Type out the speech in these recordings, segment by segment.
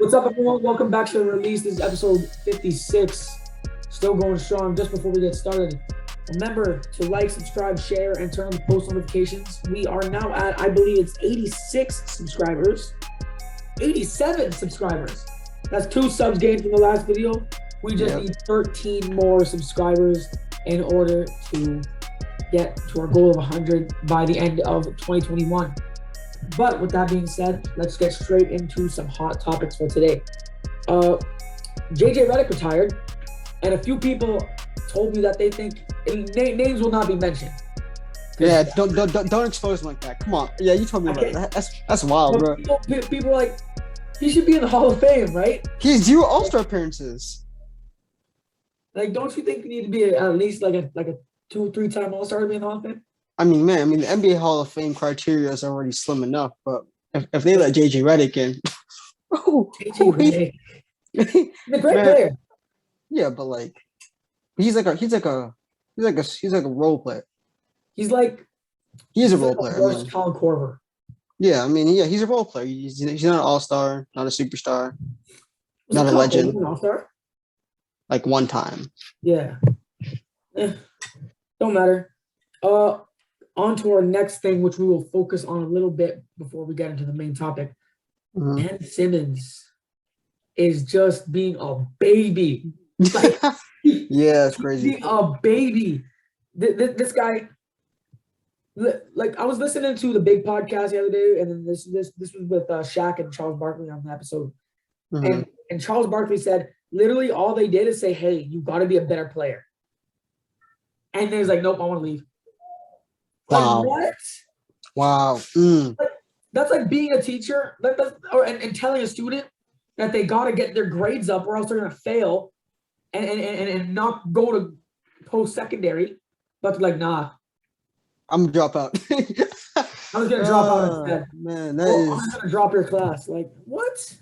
What's up, everyone? Welcome back to the release. This is episode 56. Still going strong. Just before we get started, remember to like, subscribe, share, and turn on the post notifications. We are now at, I believe it's 86 subscribers. 87 subscribers. That's 2 subs gained from the last video. We just need 13 more subscribers in order to get to our goal of 100 by the end of 2021. But with that being said, let's get straight into some hot topics for today. Reddick retired, and a few people told me that they think names will not be mentioned. Yeah, don't expose him like that. Come on. Yeah, you told me about that. That's wild, bro. People are like, he should be in the Hall of Fame, right? He's due All-Star appearances. Like, don't you think you need to be at least like a 2-3-time All-Star to be in the Hall of Fame? I mean, the NBA Hall of Fame criteria is already slim enough, but if they let JJ Reddick in, JJ Reddick, he's a great player. Yeah, but like, he's like a role player. He's a role player. Worst Kyle Korver. Yeah, he's a role player. He's not an all-star, not a superstar, not a legend. An all-star? Like one time. Yeah. Don't matter. On to our next thing, which we will focus on a little bit before we get into the main topic. Ben Simmons is just being a baby. Yeah, it's crazy. Being a baby. This guy, like, I was listening to the Big Podcast the other day, and then this was with Shaq and Charles Barkley on the episode. And Charles Barkley said, literally all they did is say, hey, you got to be a better player. And then he's like, nope, I want to leave. Wow. Like, what? Wow. That's like being a teacher and telling a student that they got to get their grades up or else they're going to fail and not go to post-secondary. But like, nah. I'm going to drop out. I was going to drop out instead. Man, I'm going to drop your class. Like, what?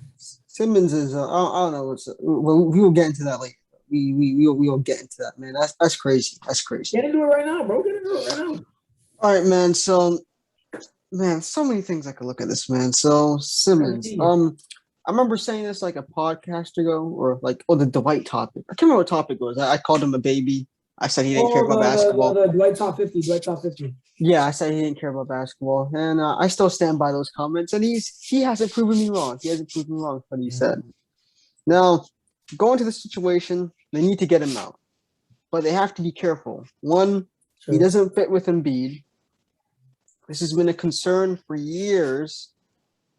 Simmons is, I don't know. We will get into that later. We will get into that, man. That's crazy. That's crazy. Get into it right now, bro. Get into it right now. All right, man. So, man, so many things I could look at this, man. So Simmons, I remember saying this like a podcast ago, or like, the Dwight topic. I can't remember what topic it was. I called him a baby. I said he didn't care about basketball. The Dwight top 50. Dwight top 50. Yeah, I said he didn't care about basketball, and I still stand by those comments. And he hasn't proven me wrong. He hasn't proven me wrong for what he said. Now, going to the situation, they need to get him out, but they have to be careful. One, he doesn't fit with Embiid. This has been a concern for years.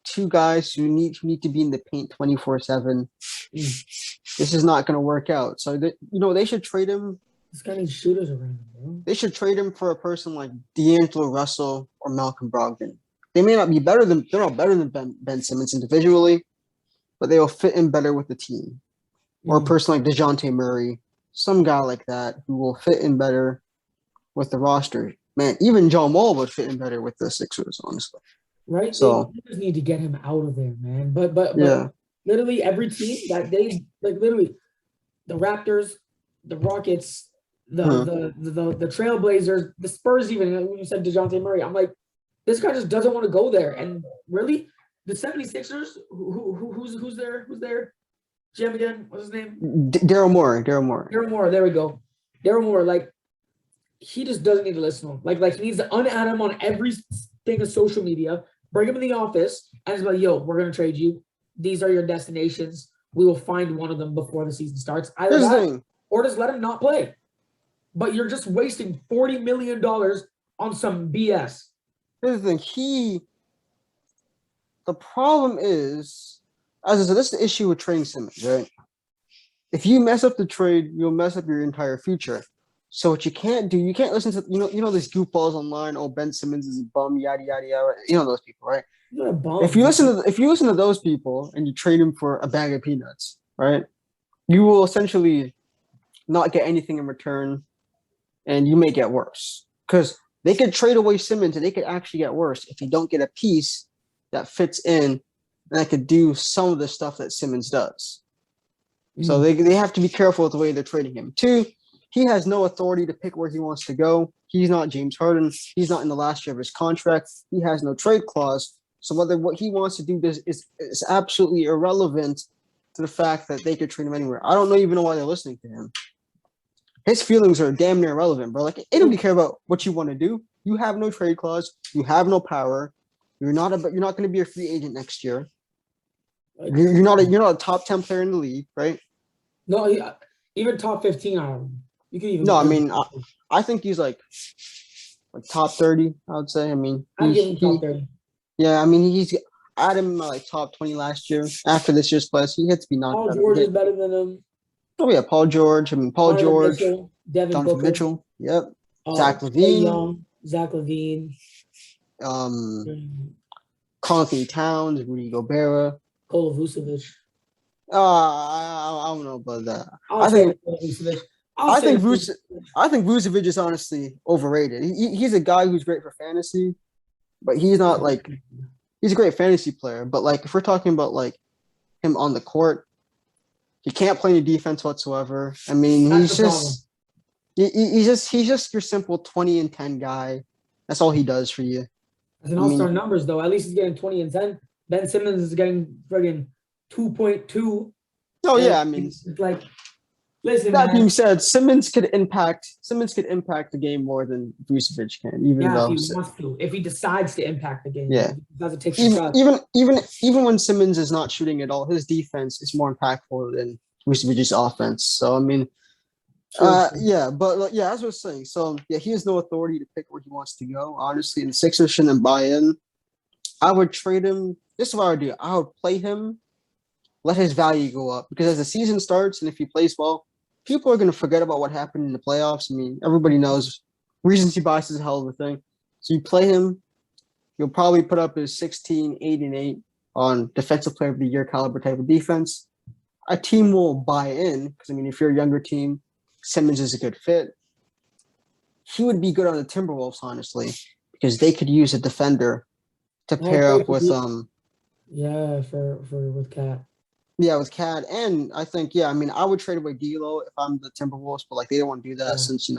2 guys who need to be in the paint 24/7. This is not going to work out. So they should trade him. This guy needs shooters around him, bro. They should trade him for a person like D'Angelo Russell or Malcolm Brogdon. They're not better than Ben Simmons individually, but they will fit in better with the team. Or a person like DeJounte Murray, some guy like that who will fit in better with the roster. Man, even John Wall would fit in better with the Sixers, honestly. Right? So they just need to get him out of there, man. But yeah. Literally every team that they literally the Raptors, the Rockets, the Trailblazers, the Spurs, even when you said DeJounte Murray, I'm like, this guy just doesn't want to go there. And really, the 76ers, who's there? Jim again, what's his name? Daryl Morey. There we go. Daryl Morey, like, he just doesn't need to listen to him. Like he needs to unadd him on everything of social media, bring him in the office, and it's like, yo, we're gonna trade you. These are your destinations. We will find one of them before the season starts. Either that, or just let him not play. But you're just wasting $40 million on some BS. Here's the thing. The problem is, as I said, this is the issue with trading Simmons, right? If you mess up the trade, you'll mess up your entire future. So what you can't do, you can't listen to these goofballs online. Oh, Ben Simmons is a bum, yada yada yada. You know those people, right? You're a bum. If you listen to those people and you trade him for a bag of peanuts, right? You will essentially not get anything in return, and you may get worse because they could trade away Simmons and they could actually get worse if you don't get a piece that fits in and that could do some of the stuff that Simmons does. So they have to be careful with the way they're trading him. 2, he has no authority to pick where he wants to go. He's not James Harden. He's not in the last year of his contract. He has no trade clause. So whether what he wants to do is absolutely irrelevant to the fact that they could trade him anywhere. I don't even know why they're listening to him. His feelings are damn near irrelevant, bro. Like, they don't care about what you want to do. You have no trade clause. You have no power. You're not going to be a free agent next year. You're not a top 10 player in the league, right? No, even top 15. You can even. No, I mean, I think he's like top 30. I would say. I mean, I'd give him top 30. Yeah, I mean, I had him like top 20 last year. After this year's playoffs, he had to be knocked out. Paul George is better than him. Oh yeah, Paul George. I mean, Paul George, Mitchell, Devin Donovan Booker. Mitchell. Yep. Zach LaVine. Zach LaVine. Karl Anthony Towns, Rudy Gobert. Kola Vucevic. I don't know about that. I think Vucevic is honestly overrated. He's a guy who's great for fantasy, but he's not like he's a great fantasy player. But like if we're talking about like him on the court, he can't play any defense whatsoever. I mean, he's just your simple 20 and 10 guy. That's all he does for you. As an all-star numbers though, at least he's getting 20 and 10. Ben Simmons is getting friggin' 2.2. Oh yeah, I mean, it's like, listen. That being said, Simmons could impact the game more than Vucevic can, if he decides to impact the game. Yeah, he doesn't take even when Simmons is not shooting at all, his defense is more impactful than Vucevic's offense. So I mean, yeah, but yeah, as I was saying, so yeah, he has no authority to pick where he wants to go. Honestly, and the Sixers shouldn't buy in. I would trade him. This is what I would do. I would play him, let his value go up, because as the season starts and if he plays well, people are going to forget about what happened in the playoffs. I mean, everybody knows recency bias is a hell of a thing. So you play him, you'll probably put up his 16, 8, and 8 on defensive player of the year caliber type of defense. A team will buy in because, I mean, if you're a younger team, Simmons is a good fit. He would be good on the Timberwolves, honestly, because they could use a defender to pair up with with Cat. Yeah, with Cat, and I think I mean I would trade away D'Lo if I'm the Timberwolves, but like they don't want to do that since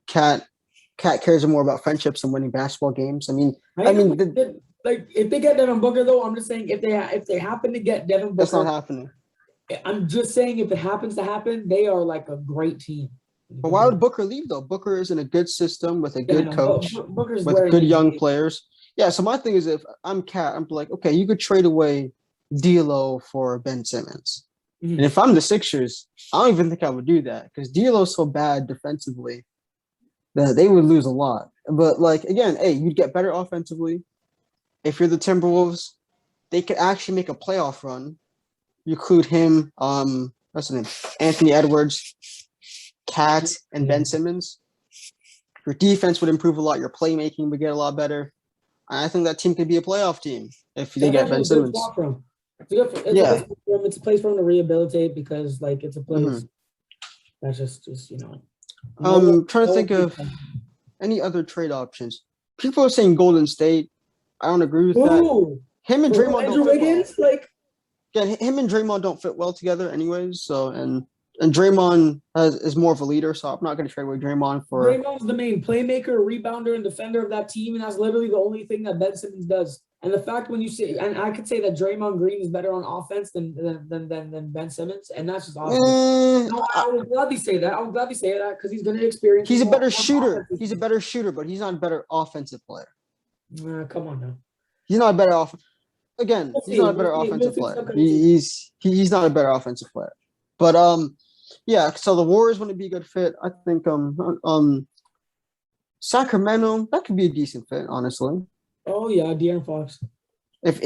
Cat cares more about friendships and winning basketball games. Like if they get Devin Booker though, I'm just saying if they happen to get Devin Booker, that's not happening. I'm just saying if it happens to happen, they are like a great team. But why would Booker leave though? Booker is in a good system with a good coach, Booker's with good young players. Yeah, so my thing is if I'm Cat, I'm like, okay, you could trade away D'Lo for Ben Simmons. Mm-hmm. And if I'm the Sixers, I don't even think I would do that because D'Lo's so bad defensively that they would lose a lot. But like again, hey, you'd get better offensively. If you're the Timberwolves, they could actually make a playoff run. You include him, what's his name? Anthony Edwards, Cat, and Ben Simmons. Your defense would improve a lot. Your playmaking would get a lot better. I think that team could be a playoff team if they get Ben Simmons. It's a place for him to rehabilitate because, like, it's a place that's just I'm trying to think of any other trade options. People are saying Golden State. I don't agree with that. Him and Draymond don't fit well. Him and Draymond don't fit well together, anyways. So and Draymond is more of a leader, so I'm not going to trade away Draymond for. Draymond's the main playmaker, rebounder, and defender of that team, and that's literally the only thing that Ben Simmons does. And the fact when you say, and I could say that Draymond Green is better on offense than Ben Simmons, and that's just awesome. I would gladly say that. I would gladly say that because he's going to experience. He's a better shooter. He's a better shooter, but he's not a better offensive player. Come on now. He's not a better Again, he's not a better offensive player. He's not a better offensive player. But yeah. So the Warriors wouldn't be a good fit. I think Sacramento, that could be a decent fit, honestly. Oh yeah, De'Aaron Fox. If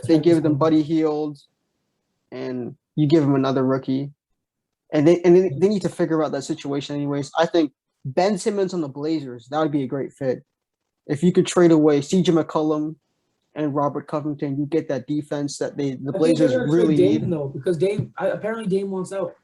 they give them Buddy Hield, and you give them another rookie, and they need to figure out that situation anyways. I think Ben Simmons on the Blazers, that would be a great fit. If you could trade away C.J. McCollum and Robert Covington, you get that defense that the Blazers really need. Though, because apparently Dame wants out.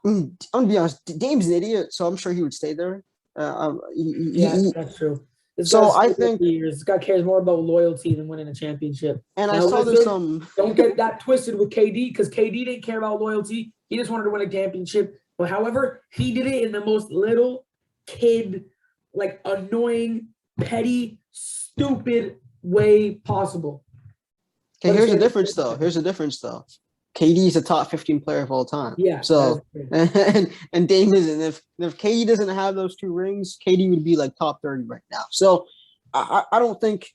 I'm gonna be honest. Dame's an idiot, so I'm sure he would stay there. That's true. This guy cares more about loyalty than winning a championship. And I saw this don't get that twisted with KD because KD didn't care about loyalty. He just wanted to win a championship. But however, he did it in the most little kid, like annoying, petty, stupid way possible. Okay, here's the difference though. KD is a top 15 player of all time. Yeah. So and Dame isn't. If KD doesn't have those 2 rings, KD would be like top 30 right now. So I don't think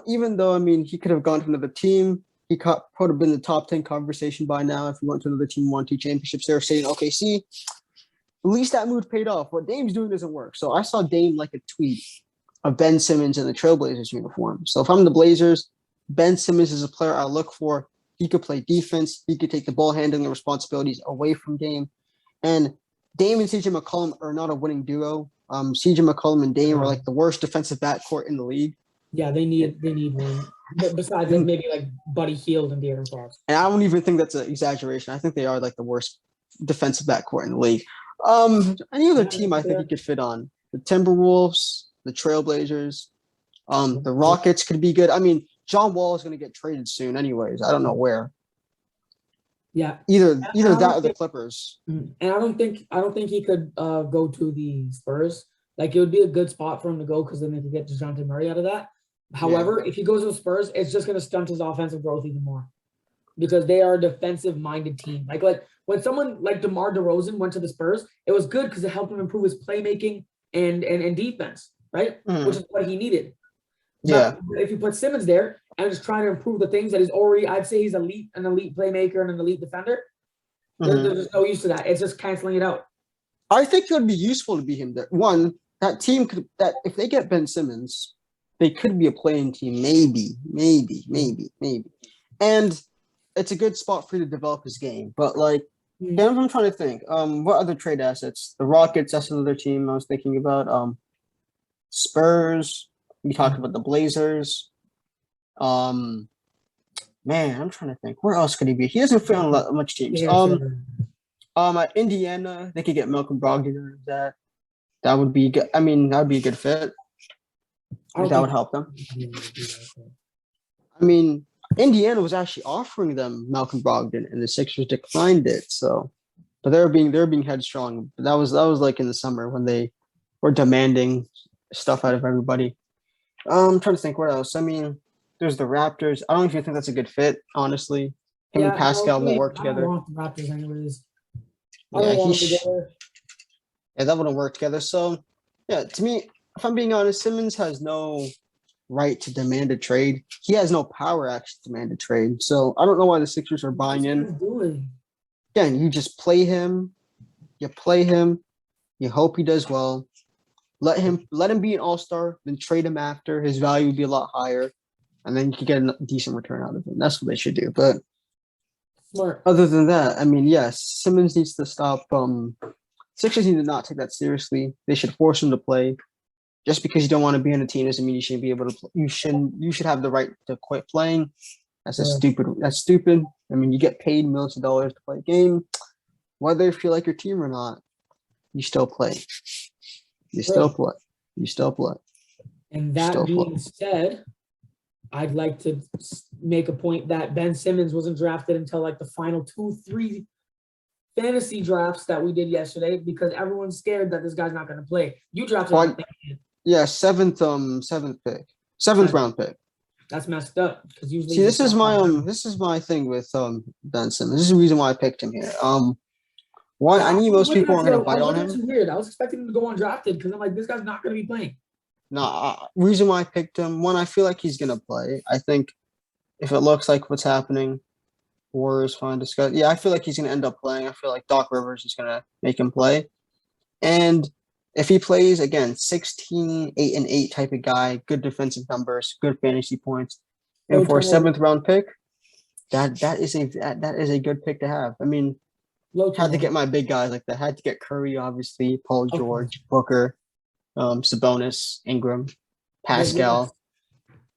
even though I mean he could have gone to another team, he could have been in the top 10 conversation by now if he went to another team, won 2 championships. They're saying, okay, see, at least that move paid off. What Dame's doing doesn't work. So I saw Dame like a tweet of Ben Simmons in the Trailblazers uniform. So if I'm the Blazers, Ben Simmons is a player I look for. He could play defense. He could take the ball handling responsibilities away from Dame. And Dame and CJ McCollum are not a winning duo. CJ McCollum and Dame are like the worst defensive backcourt in the league. Yeah, they need one. But besides like maybe like Buddy Hield and De'Aaron Fox. And I don't even think that's an exaggeration. I think they are like the worst defensive backcourt in the league. Any other team I think he could fit on. The Timberwolves, the Trailblazers, the Rockets could be good. I mean, John Wall is going to get traded soon anyways. I don't know where. Yeah. Either that or the Clippers. And I don't think he could go to the Spurs. Like it would be a good spot for him to go because then they could get DeJounte Murray out of that. However, if he goes to the Spurs, it's just going to stunt his offensive growth even more because they are a defensive-minded team. Like when someone like DeMar DeRozan went to the Spurs, it was good because it helped him improve his playmaking and defense, right? Which is what he needed. Yeah. But if you put Simmons there and just trying to improve the things that he's already, I'd say he's an elite playmaker and an elite defender. There's just no use to that. It's just canceling it out. I think it would be useful to be him there. One, that team could that if they get Ben Simmons, they could be a playing team, maybe. And it's a good spot for you to develop his game. But like, I'm trying to think. What other trade assets? The Rockets, that's another team I was thinking about. Spurs. We talked about the Blazers. Man, I'm trying to think. Where else could he be? He doesn't fit on much teams. At Indiana, they could get Malcolm Brogdon. That would be good. I mean, that would be a good fit. That would help them. I mean, Indiana was actually offering them Malcolm Brogdon, and the Sixers declined it. So, but they're being headstrong. But that was like in the summer when they were demanding stuff out of everybody. I'm trying to think what else. I mean, there's the Raptors. I don't even think that's a good fit, honestly. Him and Pascal won't work together. I don't want the Raptors anyways. Yeah, that wouldn't work together. So, yeah, to me, if I'm being honest, Simmons has no right to demand a trade. He has no power actually to demand a trade. So I don't know why the Sixers are buying in. Again, you just play him. You play him. You hope he does well. Let him be an all-star, then trade him after. His value would be a lot higher. And then you can get a decent return out of him. That's what they should do. But other than that, I mean, yes, Simmons needs to stop. Sixers need to not take that seriously. They should force him to play. Just because you don't want to be on a team doesn't mean you shouldn't be able to play. You should have the right to quit playing. That's stupid. I mean, you get paid millions of dollars to play a game. Whether you feel like your team or not, you still play. You still play. And that being said, I'd like to make a point that Ben Simmons wasn't drafted until like the final 2-3 fantasy drafts that we did yesterday because everyone's scared that this guy's not going to play. You drafted him. Yeah, seventh round pick. That's messed up because usually. See, this is my thing with Ben Simmons. This is the reason why I picked him here. One, I knew most people aren't going to bite on him. That's weird. I was expecting him to go undrafted because I'm like, this guy's not going to be playing. Reason why I picked him. One, I feel like he's going to play. I think if it looks like what's happening, Warriors fine discuss. Yeah, I feel like he's going to end up playing. I feel like Doc Rivers is going to make him play. And if he plays, again, 16, 8-8 type of guy, good defensive numbers, good fantasy points, and for a 7th round pick, that is a good pick to have. I mean, had to get my big guys like that. Had to get Curry, obviously, Paul George, Booker, Sabonis, Ingram, Pascal.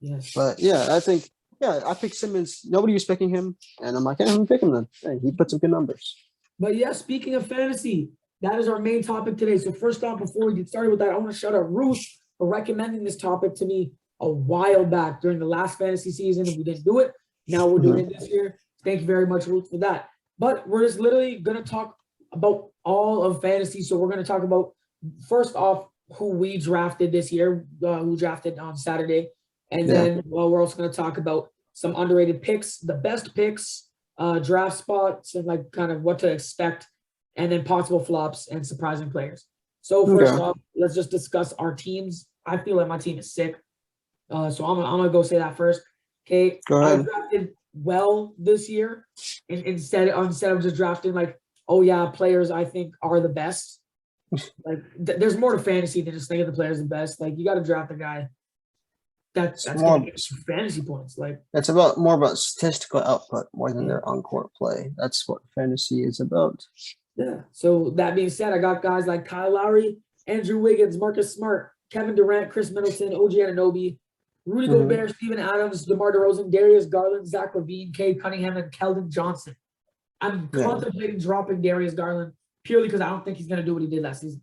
Yes. But yeah, I picked Simmons. Nobody was picking him, and I'm like, I'm gonna pick him then. Hey, he put some good numbers. But yeah, speaking of fantasy, that is our main topic today. So first off, before we get started with that, I want to shout out Ruth for recommending this topic to me a while back during the last fantasy season. We didn't do it. Now we're doing it this year. Thank you very much, Ruth, for that. But we're just literally going to talk about all of fantasy. So we're going to talk about, first off, who we drafted this year, who drafted on Saturday. And then we're also going to talk about some underrated picks, the best picks, draft spots, and like kind of what to expect, and then possible flops and surprising players. So first off, let's just discuss our teams. I feel like my team is sick. So I'm gonna go say that first. Okay, I drafted well this year, instead of just drafting like, oh yeah, players I think are the best. Like there's more to fantasy than just thinking the player's the best. Like you got to draft a guy that's going to get fantasy points. Like it's about more about statistical output more than their on-court play. That's what fantasy is about. Yeah. So that being said, I got guys like Kyle Lowry, Andrew Wiggins, Marcus Smart, Kevin Durant, Chris Middleton, OG Anunoby, Rudy Gobert, Steven Adams, DeMar DeRozan, Darius Garland, Zach LaVine, Cade Cunningham, and Keldon Johnson. I'm contemplating dropping Darius Garland purely because I don't think he's going to do what he did last season.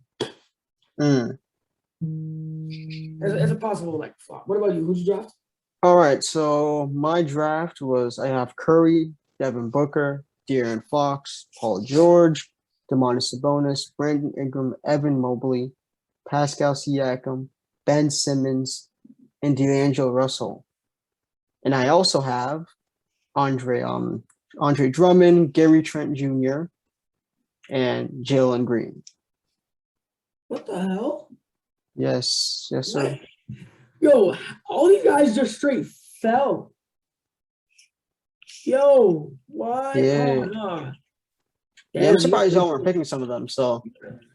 As a possible like flop. What about you? Who'd you draft? All right, so my draft was I have Curry, Devin Booker, De'Aaron Fox, Paul George, Domantas Sabonis, Brandon Ingram, Evan Mobley, Pascal Siakam, Ben Simmons, and D'Angelo Russell. And I also have Andre Drummond, Gary Trent Jr., and Jalen Green. What the hell? Yes, sir. Yo, all these guys just straight fell. Yo, what? Yeah. Oh, no. Yeah, I'm surprised y'all weren't picking some of them. So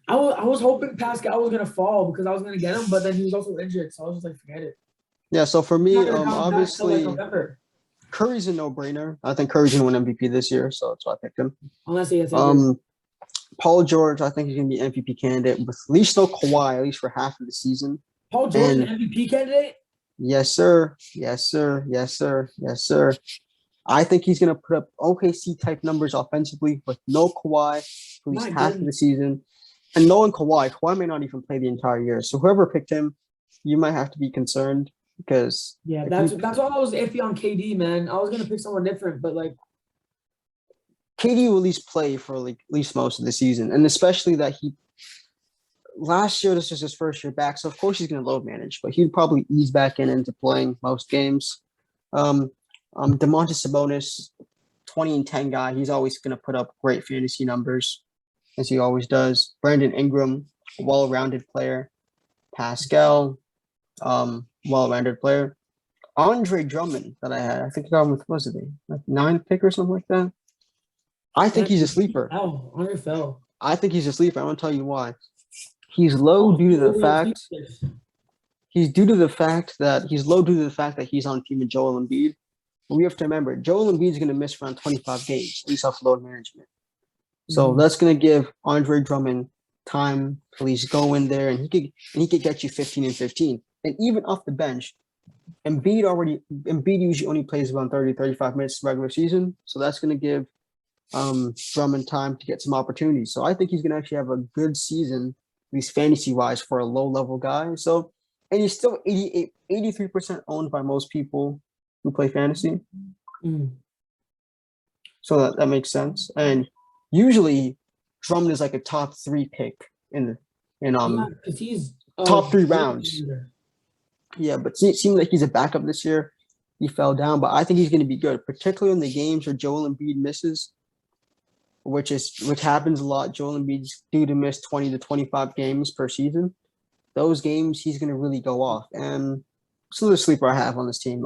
I was hoping Pascal was gonna fall because I was gonna get him, but then he was also injured, so I was just like, forget it. Yeah, so for me, obviously, Curry's a no-brainer. I think Curry's gonna win MVP this year, so that's why I picked him. Unless he gets Paul George, I think he's gonna be an MVP candidate with at least no Kawhi, at least for half of the season. Paul George, an MVP candidate? Yes, sir. I think he's going to put up OKC-type numbers offensively with no Kawhi for at least half of the season. And knowing Kawhi may not even play the entire year. So whoever picked him, you might have to be concerned because... Yeah, that's why I was iffy on KD, man. I was going to pick someone different, but like... KD will at least play for like at least most of the season. And especially that last year, this was his first year back. So, of course, he's going to load manage. But he'd probably ease back into playing most games. Domantas Sabonis, 20 and 10 guy. He's always going to put up great fantasy numbers, as he always does. Brandon Ingram, well-rounded player. Pascal, well-rounded player. Andre Drummond that I had. I think I got him with, what was it, like 9th pick or something like that? I think he's a sleeper. Oh, Andre fell. I think he's a sleeper. I'm going to tell you why. He's low due to the fact he's low due to the fact that he's on team with Joel Embiid. But we have to remember, Joel Embiid's going to miss around 25 games, at least off load management. So that's going to give Andre Drummond time to at least go in there, and he could get you 15 and 15. And even off the bench, Embiid usually only plays around 30, 35 minutes regular season. So that's going to give Drummond time to get some opportunities. So I think he's going to actually have a good season, at least fantasy-wise, for a low-level guy. So, and he's still 83% owned by most people who play fantasy. So that makes sense. And usually, Drummond is like a top 3 pick in he's top 3 rounds. Yeah, but it seems like he's a backup this year. He fell down, but I think he's going to be good, particularly in the games where Joel Embiid misses, which happens a lot. Joel Embiid's due to miss 20 to 25 games per season. Those games, he's going to really go off. And so the sleeper I have on this team.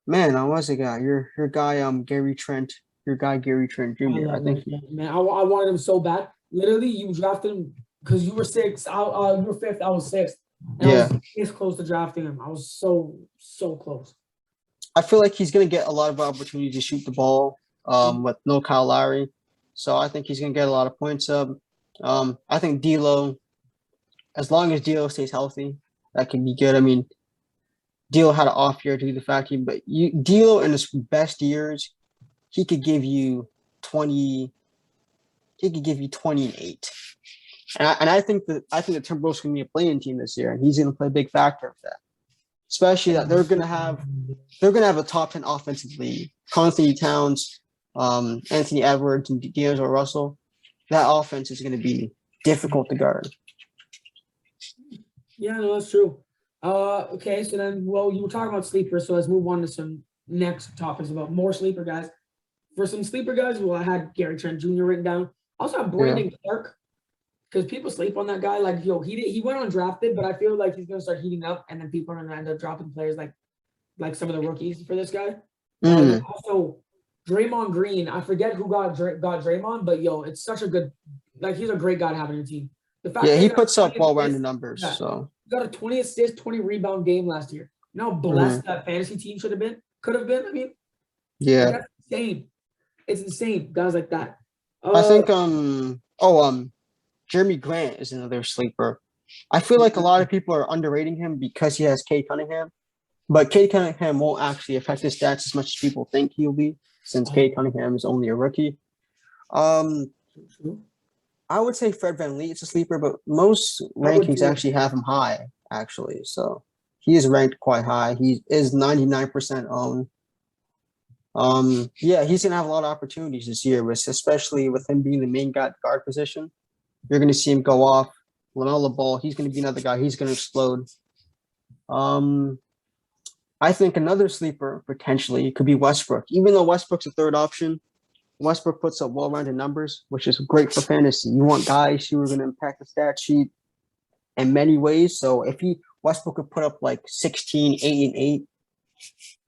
Man, I was a guy. Your guy, Gary Trent. Your guy, Gary Trent Jr. I think. Man, I wanted him so bad. Literally, you drafted him because you were 6th. You were 5th. I was 6th. And I was this close to drafting him. I was so close. I feel like he's going to get a lot of opportunities to shoot the ball with no Kyle Lowry. So I think he's going to get a lot of points up. I think D'Lo, as long as D'Lo stays healthy, that can be good. I mean, D'Lo had an off year due to the fact D'Lo in his best years, he could give you 20. He could give you 20 and 8. And I think the Timberwolves can be a play-in team this year, and he's going to play a big factor of that. Especially that they're going to have a top 10 offensive league. Constantly Towns, Anthony Edwards, and D'Angelo Russell. That offense is going to be difficult to guard. Yeah, no, that's true. Okay, so then, well, you were talking about sleepers, so let's move on to some next topic is about more sleeper guys. For some sleeper guys, well, I had Gary Trent Jr. written down. I also have Yeah. Brandon Clark because people sleep on that guy. Like, he went undrafted, but I feel like he's gonna start heating up, and then people are gonna end up dropping players like some of the rookies for this guy. Also, Draymond Green. I forget who got Draymond, but it's such a good. Like, he's a great guy to have on your team. The fact Yeah, that he got puts up 20 well-rounded assists- numbers. yeah, So he got a 20 assist, 20 rebound game last year. You know how blessed that fantasy team could have been. I mean, yeah, that's insane. It's insane. Guys like that. I think Jeremy Grant is another sleeper. I feel like a lot of people are underrating him because he has Cade Cunningham, but Cade Cunningham won't actually affect his stats as much as people think he'll be, since Cade Cunningham is only a rookie. I would say Fred VanVleet is a sleeper, but most rankings actually have him high, actually. So he is ranked quite high. He is 99% owned. Yeah, he's gonna have a lot of opportunities this year, especially with him being the main guard position. You're gonna see him go off. LaMelo Ball, he's gonna be another guy. He's gonna explode. I think another sleeper potentially could be Westbrook. Even though Westbrook's a third option, Westbrook puts up well-rounded numbers, which is great for fantasy. You want guys who are gonna impact the stat sheet in many ways. So if Westbrook could put up like 16, 8, and 8.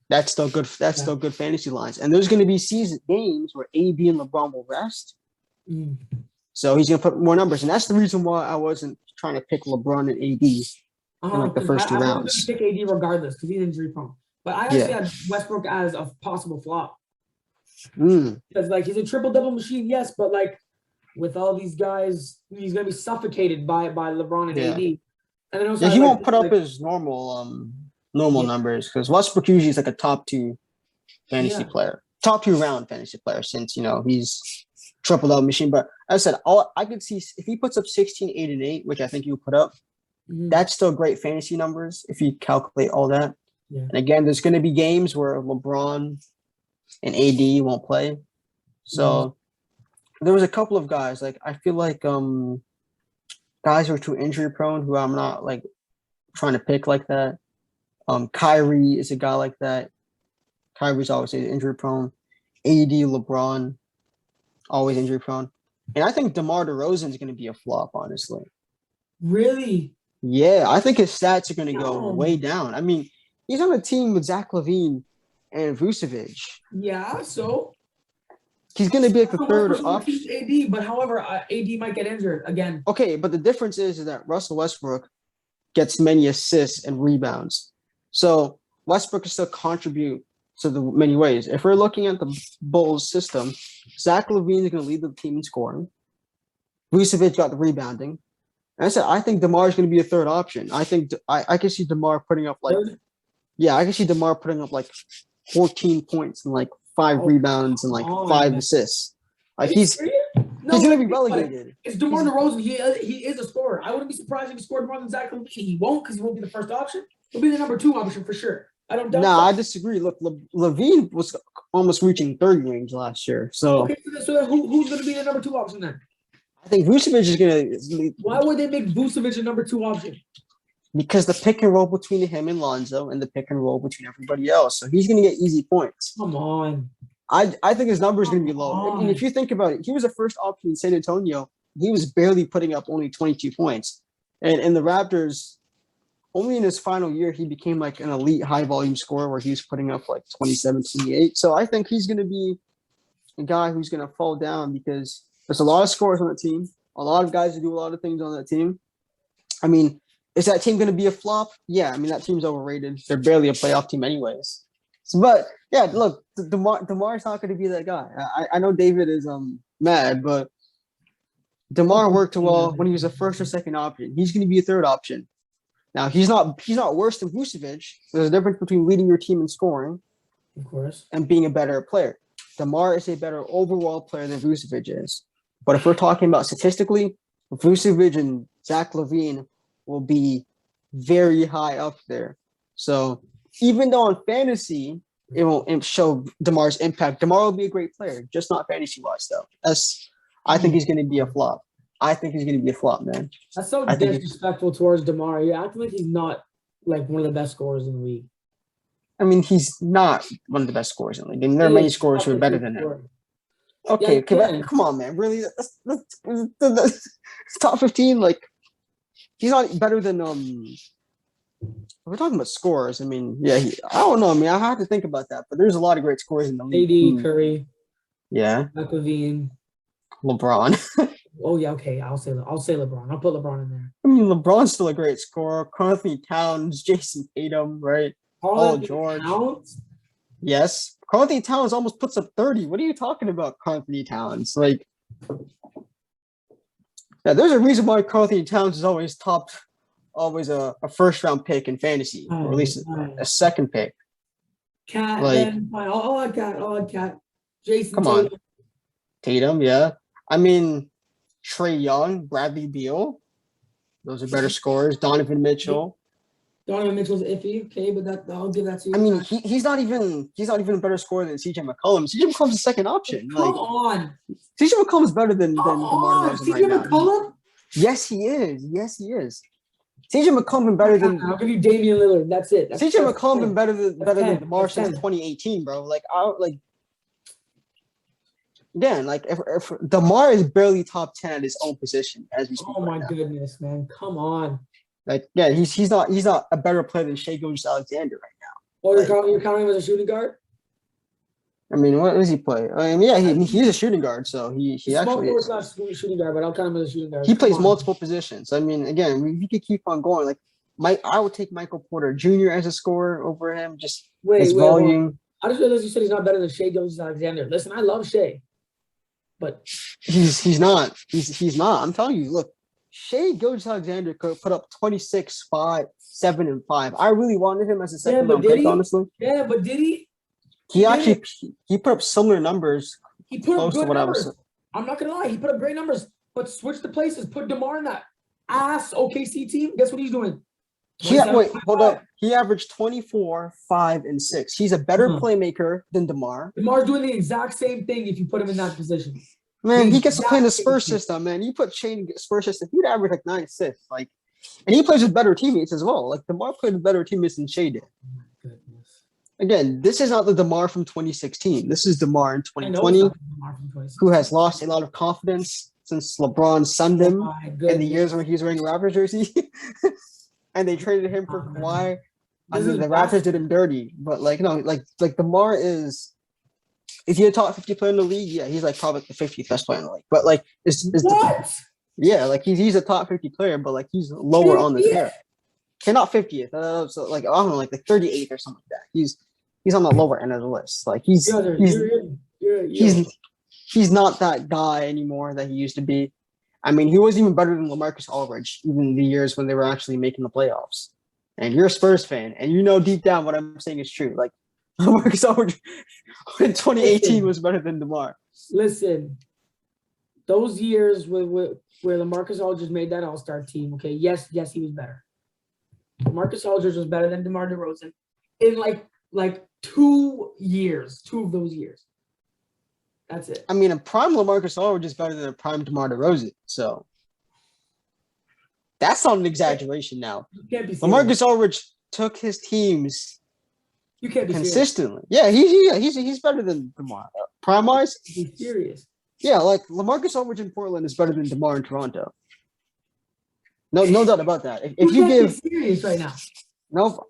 That's still good. That's still good fantasy lines. And there's going to be season games where AD and LeBron will rest. So he's going to put more numbers. And that's the reason why I wasn't trying to pick LeBron and AD in like the first two rounds. I was going to pick AD regardless because he's injury prone. But I actually had Westbrook as a possible flop. Because like he's a triple-double machine, yes, but like with all these guys, he's going to be suffocated by LeBron and AD. And then also he won't put up his normal numbers because Westbrook usually is like a top 2 fantasy player, top 2 round fantasy player since he's triple double machine. But as I said, I could see if he puts up 16, 8, and 8, which I think he'll put up, that's still great fantasy numbers if you calculate all that. And again, there's going to be games where LeBron and AD won't play. So there was a couple of guys like I feel like guys who are too injury prone who I'm not like trying to pick like that. Kyrie is a guy like that. Kyrie's always injury prone. AD, LeBron, always injury prone. And I think DeMar DeRozan is going to be a flop, honestly. Really? Yeah, I think his stats are going to go way down. I mean, he's on a team with Zach LaVine and Vucevic. Yeah, so he's going to be like the third option. AD, but however, AD might get injured again. Okay, but the difference is that Russell Westbrook gets many assists and rebounds. So Westbrook can still contribute to the many ways. If we're looking at the Bulls system, Zach LaVine is going to lead the team in scoring. Vucevic got the rebounding. And I said, I think DeMar is going to be a third option. I think I can see DeMar putting up like, I can see DeMar putting up like 14 points and like 5 rebounds and like 5 assists. Like he's going to be relegated. It's DeMar DeRozan. He is a scorer. I wouldn't be surprised if he scored more than Zach LaVine. He won't because he won't be the first option. He'll be the number 2 option for sure. I don't doubt. I disagree. Look, LaVine was almost reaching 30 range last year. So okay, so who's going to be the number 2 option then? I think Vucevic is going to. Why would they make Vucevic a number 2 option? Because the pick and roll between him and Lonzo and the pick and roll between everybody else. So he's going to get easy points. Come on. I think his number is going to be low. And if you think about it, he was a first option in San Antonio. He was barely putting up only 22 points. And the Raptors, only in his final year, he became like an elite high-volume scorer where he was putting up like 27, 28. So I think he's going to be a guy who's going to fall down because there's a lot of scorers on the team, a lot of guys who do a lot of things on that team. I mean, is that team going to be a flop? Yeah, I mean, that team's overrated. They're barely a playoff team anyways. So, but, yeah, look, DeMar's not going to be that guy. I know David is mad, but DeMar worked well when he was a first or second option. He's going to be a third option. Now, he's not worse than Vucevic. There's a difference between leading your team in scoring, of course, and being a better player. DeMar is a better overall player than Vucevic is. But if we're talking about statistically, Vucevic and Zach LaVine will be very high up there. So even though on fantasy, it won't show DeMar's impact, DeMar will be a great player, just not fantasy-wise, though. I think he's going to be a flop. I think he's going to be a flop, man. That's so disrespectful towards DeMar. Yeah, I feel like he's not like one of the best scorers in the league. I mean, he's not one of the best scorers in the league. And there are He many is scorers top who are better 15 than him. scorer. Okay, Yeah, but yeah. come on, man. Really? That's top 15? Like, he's not better than we're talking about scores. I mean, yeah, I don't know. I mean, I have to think about that. But there's a lot of great scores in the league. AD, Curry, Yeah, McLevine. LeBron. Oh yeah, okay. I'll say LeBron. I'll put LeBron in there. I mean, LeBron's still a great scorer. Anthony Towns, Jason Tatum, right? Paul George. Towns? Yes. Anthony Towns almost puts up 30. What are you talking about, Anthony Towns? Like, yeah, there's a reason why Anthony Towns is always a first round pick in fantasy, or at least a second pick. Cat, like, then all I got. Jason come Tatum. on. Tatum, yeah. I mean, Trae Young, Bradley Beal. Those are better scorers. Donovan Mitchell. Donovan Mitchell's iffy, okay, but I'll give that to you. I mean, he's not even a better scorer than CJ McCollum. CJ McCollum's a second option. Come on. CJ McCollum is better than DeMar DeRozan right now. McCollum? Yes, he is. CJ McCollum better than. I'll give you Damian Lillard. That's it. CJ McCollum been better than DeMar since 2018, bro. Again, if DeMar is barely top 10 at his own position as we speak. Oh my goodness, man! Come on. He's not a better player than Shai Gilgeous-Alexander right now. Oh, you're counting him as a shooting guard? I mean, what does he play? I mean, yeah, he's a shooting guard, so he actually is. Not shooting guard, but I'll count him as a shooting guard. He plays multiple positions. I mean, again, we could keep on going. I would take Michael Porter Jr. as a scorer over him. Just his volume. I just realized you said he's not better than Shai Gilgeous-Alexander. Listen, I love Shai, but he's not. He's not. I'm telling you. Look, Shai Gilgeous-Alexander could put up 26, 5, 7, and 5. I really wanted him as a second round pick, honestly. Yeah, but did he? He put up similar numbers. He put up good numbers. I'm not gonna lie, he put up great numbers. But switch the places, put DeMar in that ass OKC team. Guess what he's doing? Hold up. He averaged 24, 5, and 6. He's a better playmaker than DeMar. DeMar's doing the exact same thing if you put him in that position. Man, he gets to play in the Spurs system, man. You put Shai in the Spurs system, he'd average 9 assists. And he plays with better teammates as well. DeMar played with better teammates than Shai did. Again, this is not the DeMar from 2016. This is DeMar in 2020, who has lost a lot of confidence since LeBron sunned him in the years when he was wearing a Raptors jersey. And they traded him for Kawhi. I mean, the Raptors did him dirty. But, DeMar is – if you're a top 50 player in the league, yeah, he's, probably the 50th best player in the league. But, he's a top 50 player, but, he's lower on the tier. Okay, not 50th. I don't know, the 38th or something like that. He's on the lower end of the list. He's not that guy anymore that he used to be. I mean, he wasn't even better than LaMarcus Aldridge, even the years when they were actually making the playoffs. And you're a Spurs fan, and you know deep down what I'm saying is true. LaMarcus Aldridge in 2018 was better than DeMar. Listen, those years where LaMarcus Aldridge made that All-Star team, okay, yes, he was better. LaMarcus Aldridge was better than DeMar DeRozan in 2 years, 2 of those years. That's it. I mean, a prime LaMarcus Aldridge is better than a prime DeMar DeRozan. So that's not an exaggeration now. You can't be serious. LaMarcus Aldridge took his teams you can't be consistently. Serious. Yeah, he's better than DeMar. Prime-wise? Be serious. Yeah, LaMarcus Aldridge in Portland is better than DeMar in Toronto. No doubt about that. If you give serious right now. No,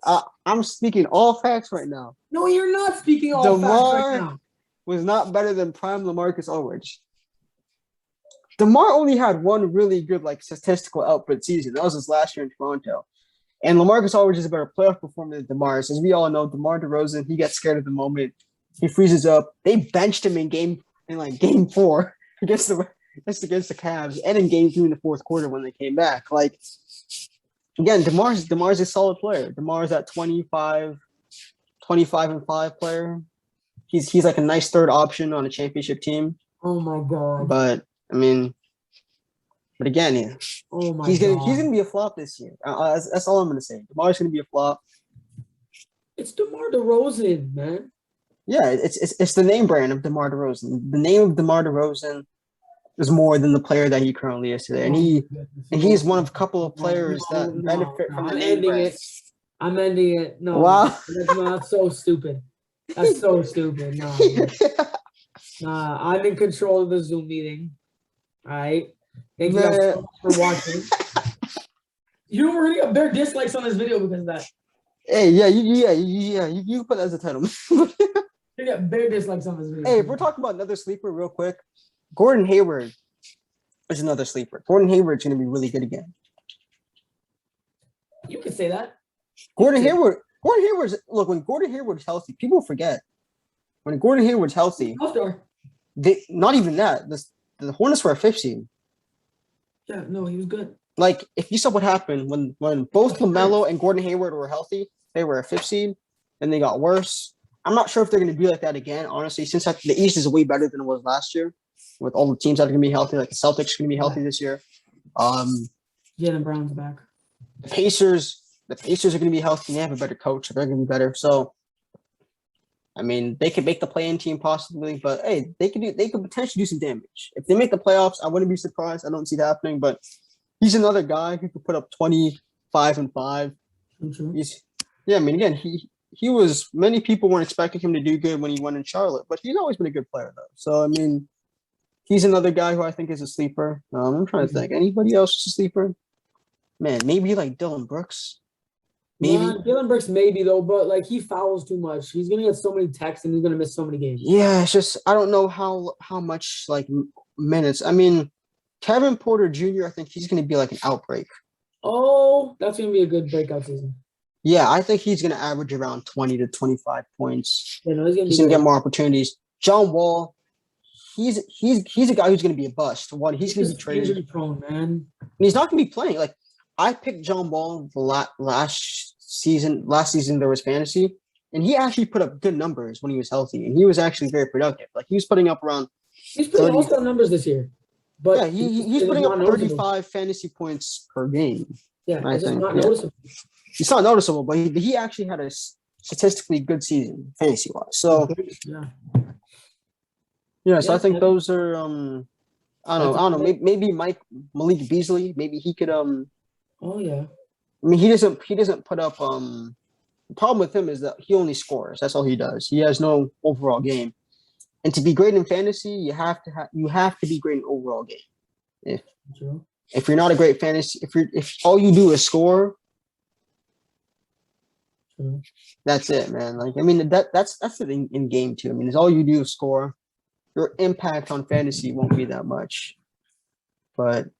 I'm speaking all facts right now. No, you're not speaking all facts right now. Was not better than prime LaMarcus Aldridge. DeMar only had one really good statistical output season. That was his last year in Toronto. And LaMarcus Aldridge is a better playoff performer than DeMar. As we all know, DeMar DeRozan, he gets scared at the moment. He freezes up. They benched him in game 4 against the Cavs and in game 3 in the fourth quarter when they came back. Again, DeMar's a solid player. DeMar's that 25 and 5 player. He's a nice third option on a championship team. Oh my god! But again, he's gonna be a flop this year. That's all I'm gonna say. DeMar's gonna be a flop. It's DeMar DeRozan, man. Yeah, it's the name brand of DeMar DeRozan. The name of DeMar DeRozan is more than the player that he currently is today, and he's one of a couple of players that benefit from the name brand. I'm ending it. No, Wow. that's so stupid. That's so stupid. Nah, I'm in control of the Zoom meeting. All right. Thank you guys Man. so much for watching. You already got bare dislikes on this video because of that. Hey, you put that as a title. You got bare dislikes on this video. Hey, if we're talking about another sleeper real quick, Gordon Hayward is another sleeper. Gordon Hayward's going to be really good again. You can say that. Gordon Hayward's look, when Gordon Hayward's healthy, people forget. When Gordon Hayward's healthy, not even that. The Hornets were a 5th seed. Yeah, no, he was good. Like, if you saw what happened when both LaMelo and Gordon Hayward were healthy, they were a 5th seed, and they got worse. I'm not sure if they're going to be like that again, honestly, since the East is way better than it was last year, with all the teams that are going to be healthy. Like the Celtics are going to be healthy this year. Jaylen Brown's back. The Pacers are going to be healthy. They have a better coach. They're going to be better. So, I mean, they could make the play-in team possibly, but hey, they could potentially do some damage. If they make the playoffs, I wouldn't be surprised. I don't see that happening, but he's another guy who could put up 25 and 5. Mm-hmm. I mean, again, he was, many people weren't expecting him to do good when he went in Charlotte, but he's always been a good player though. So I mean, he's another guy who I think is a sleeper. I'm trying to think. Anybody else is a sleeper? Man, maybe like Dylan Brooks. Maybe Dylan Brooks, maybe though, but like he fouls too much. He's gonna get so many texts and he's gonna miss so many games. Yeah, it's just I don't know how much like minutes. I mean, Kevin Porter Jr. I think he's gonna be like an outbreak. Oh, that's gonna be a good breakout season. Yeah, I think he's gonna average around 20 to 25 points. Yeah, no, he's gonna get more opportunities. John Wall, he's a guy who's gonna be a bust. He's gonna be traded. Injury prone, man. And he's not gonna be playing. Like I picked John Wall last season. Last season there was fantasy, and he actually put up good numbers when he was healthy, and he was actually very productive. Like he was putting up around. He's putting all-star numbers this year. But yeah, he's putting up 35 fantasy points per game. Yeah, it's just not noticeable. It's not noticeable, but he actually had a statistically good season fantasy-wise. So so I think those are I don't know. Maybe Malik Beasley. Maybe he could Oh yeah. I mean, he doesn't put up the problem with him is that he only scores. That's all he does. He has no overall game. And to be great in fantasy, you have to be great in overall game. If you're not a great fantasy, if all you do is score, that's it, man. Like I mean, that's the in game too. I mean, it's all you do is score. Your impact on fantasy won't be that much. But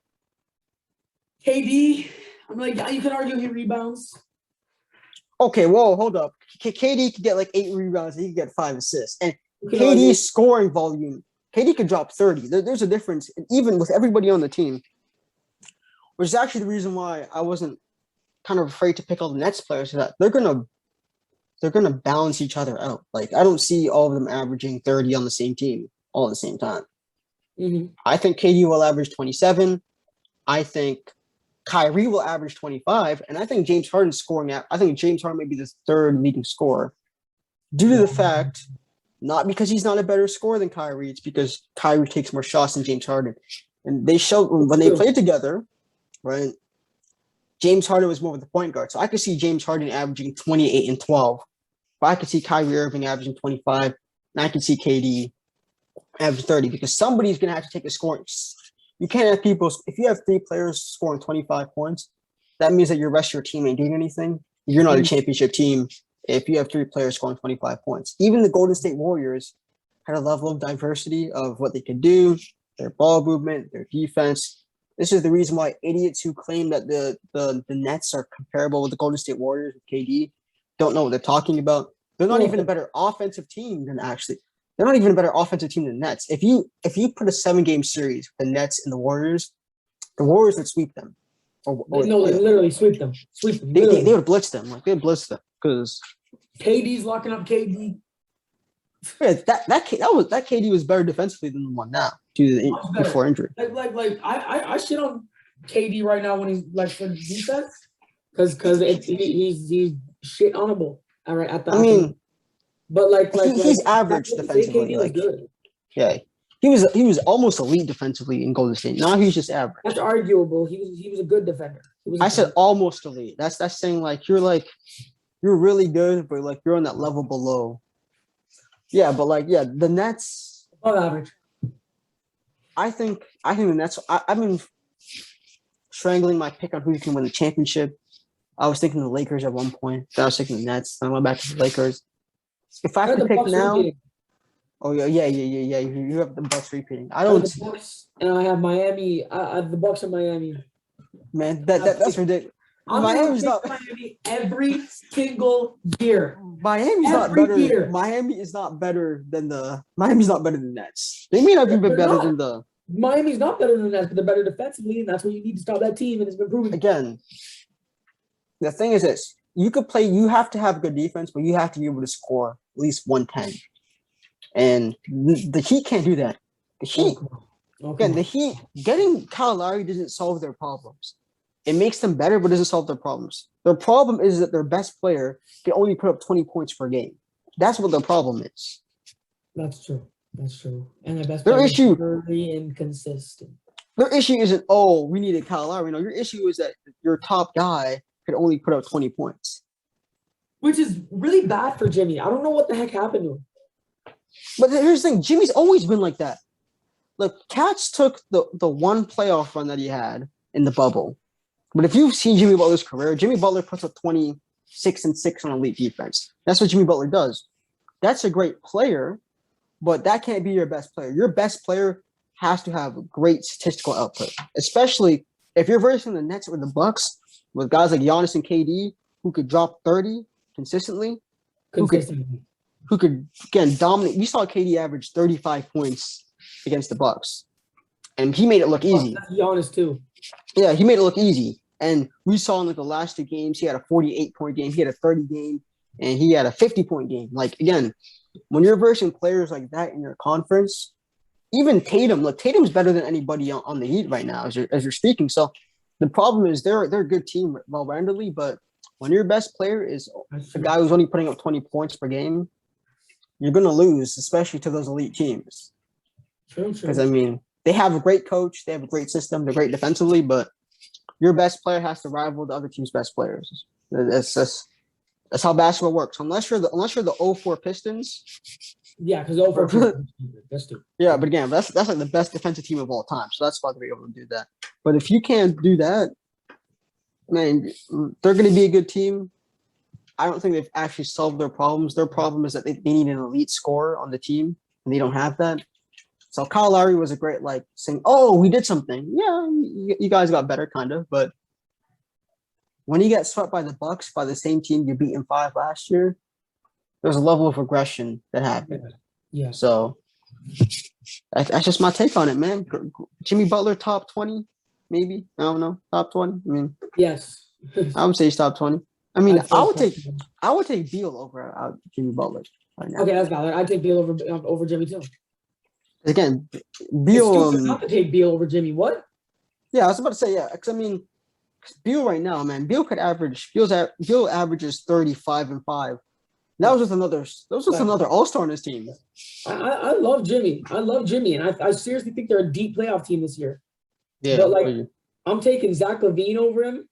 KD, I'm like, yeah, you could argue he rebounds. Okay, whoa, hold up. KD could get like 8 rebounds, and he could get 5 assists. And KD's scoring volume, KD could drop 30. There's a difference, even with everybody on the team, which is actually the reason why I wasn't kind of afraid to pick all the Nets players. That they're gonna balance each other out. Like I don't see all of them averaging 30 on the same team all at the same time. Mm-hmm. I think KD will average 27. I think Kyrie will average 25, and I think James Harden's scoring I think James Harden may be the 3rd leading scorer due to the fact, not because he's not a better scorer than Kyrie, it's because Kyrie takes more shots than James Harden. And they showed when they played together, right? James Harden was more of the point guard. So I could see James Harden averaging 28 and 12. But I could see Kyrie Irving averaging 25, and I could see KD averaging 30 because somebody's going to have to take the scoring. You can't have people – if you have 3 players scoring 25 points, that means that your rest of your team ain't doing anything. You're not a championship team if you have 3 players scoring 25 points. Even the Golden State Warriors had a level of diversity of what they could do, their ball movement, their defense. This is the reason why idiots who claim that the Nets are comparable with the Golden State Warriors with KD don't know what they're talking about. They're not even a better offensive team than they're not even a better offensive team than the Nets. If you put a 7-game series with the Nets and the Warriors would sweep them. Literally sweep them. They would blitz them. Like they would blitz them because KD's locking up KD. Yeah, that KD was better defensively than the one now before injury. I shit on KD right now when he's like for defense because he's shit onable at the. I mean, but he's average defensively. KD was good. Yeah, he was almost elite defensively in Golden State. Now he's just average. That's arguable. He was a good defender. I said almost elite. That's saying you're really good, but like you're on that level below. Yeah, but the Nets above average. I think the Nets. I've been strangling my pick on who can win the championship. I was thinking the Lakers at one point. Then I was thinking the Nets. Then I went back to the Lakers. If I have to pick now, oh yeah. You have the Bucks repeating. I don't. The Bucks, and I have Miami. I have the Bucks and Miami. Man, that's ridiculous. Miami's not Miami every single year. Miami's not better. Year. Miami's not better than the Nets. They may not even be better than the. Miami's not better than the Nets, but they're better defensively, and that's what you need to stop that team. And it's been proven. Again, the thing is this: you could play. You have to have good defense, but you have to be able to score at least 110. And the Heat can't do that. The Heat, again, the Heat getting Kyle Lowry doesn't solve their problems. It makes them better, but doesn't solve their problems. Their problem is that their best player can only put up 20 points per game. That's what their problem is. That's true. And their best player is very inconsistent. Their issue isn't, we needed Kyle Lowry. No, your issue is that your top guy could only put up 20 points. Which is really bad for Jimmy. I don't know what the heck happened to him. But here's the thing. Jimmy's always been like that. Like, Cats took the one playoff run that he had in the bubble. But if you've seen Jimmy Butler's career, Jimmy Butler puts up 26 and 6 on elite defense. That's what Jimmy Butler does. That's a great player, but that can't be your best player. Your best player has to have great statistical output, especially if you're versing the Nets or the Bucks with guys like Giannis and KD who could drop 30 consistently, who could again dominate. We saw KD average 35 points against the Bucks, and he made it look easy. That's Giannis too. Yeah, he made it look easy. And we saw in the last 2 games, he had a 48-point game, he had a 30 game, and he had a 50-point game. Like, again, when you're versing players like that in your conference, even Tatum, look, Tatum's better than anybody on the Heat right now as you're speaking. So the problem is they're a good team well-roundedly, but when your best player is a guy who's only putting up 20 points per game, you're going to lose, especially to those elite teams. True. Because, I mean, they have a great coach, they have a great system, they're great defensively, but your best player has to rival the other team's best players. That's how basketball works. Unless you're the 04 Pistons. Yeah, because 04 Pistons. That's stupid. Yeah, but again, that's like the best defensive team of all time. So that's why they're able to do that. But if you can't do that, man, they're going to be a good team. I don't think they've actually solved their problems. Their problem is that they need an elite scorer on the team, and they don't have that. So Kyle Lowry was a great, saying, we did something. Yeah, you guys got better, kind of. But when you get swept by the Bucks, by the same team you beat in 5 last year, there's a level of regression that happened. Yeah. So that's just my take on it, man. Jimmy Butler, top 20, maybe. I don't know. Top 20? I mean, yes. I would say he's top 20. I mean, I would take Beal over Jimmy Butler right now. Okay, that's valid. I'd take Beal over Jimmy too. Again, Beal. It's not to take Beal over Jimmy. What? Yeah, I was about to say, yeah. Because, I mean, Beal right now, man, Beal averages 35 and 5. That was just another all-star on his team. I love Jimmy. And I seriously think they're a deep playoff team this year. Yeah. But, I'm taking Zach LaVine over him.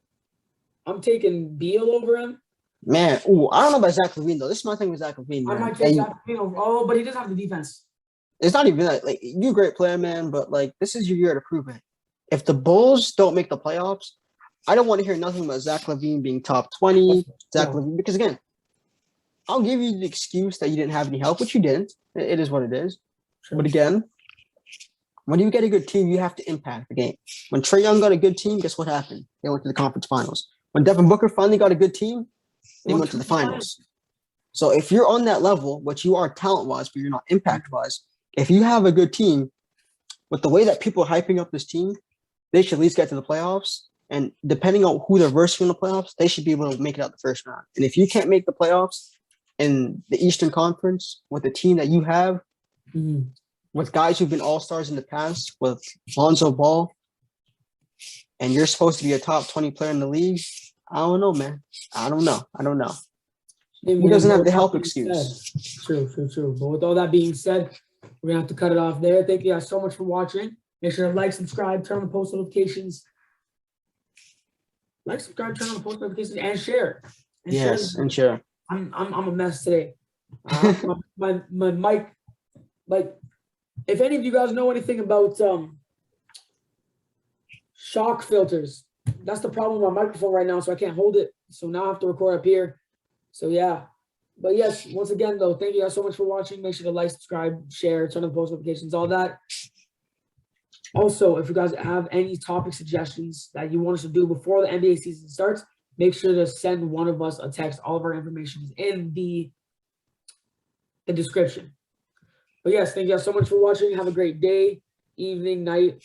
I'm taking Beal over him. Man, I don't know about Zach LaVine, though. This is my thing with Zach LaVine, man. I might take Zach LaVine over. but he doesn't have the defense. It's not even that. You're a great player, man, but, this is your year to prove it. If the Bulls don't make the playoffs, I don't want to hear nothing about Zach LaVine being top 20, LaVine, because, again, I'll give you the excuse that you didn't have any help, which you didn't. It is what it is. Sure. But, again, when you get a good team, you have to impact the game. When Trae Young got a good team, guess what happened? They went to the conference finals. When Devin Booker finally got a good team, they went to the finals. So if you're on that level, which you are talent-wise, but you're not impact-wise, if you have a good team, with the way that people are hyping up this team, they should at least get to the playoffs. And depending on who they're versing in the playoffs, they should be able to make it out the first round. And if you can't make the playoffs in the Eastern Conference with the team that you have, with guys who've been all-stars in the past, with Lonzo Ball, and you're supposed to be a top 20 player in the league, I don't know, man. I don't know. He doesn't have the help excuse. True. But with all that being said, we're gonna have to cut it off there. Thank you guys so much for watching. Make sure to like, subscribe, turn on the post notifications. Like, subscribe, turn on the post notifications, and share. And Yes, and share. I'm a mess today. My mic, like, if any of you guys know anything about shock filters, that's the problem with my microphone right now, so I can't hold it. So now I have to record up here. So yeah. But yes, once again though, thank you guys so much for watching. Make sure to like, subscribe, share, turn on the post notifications, all that. Also, if you guys have any topic suggestions that you want us to do before the NBA season starts, make sure to send one of us a text. All of our information is in the description. But yes, thank you guys so much for watching. Have a great day, evening, night,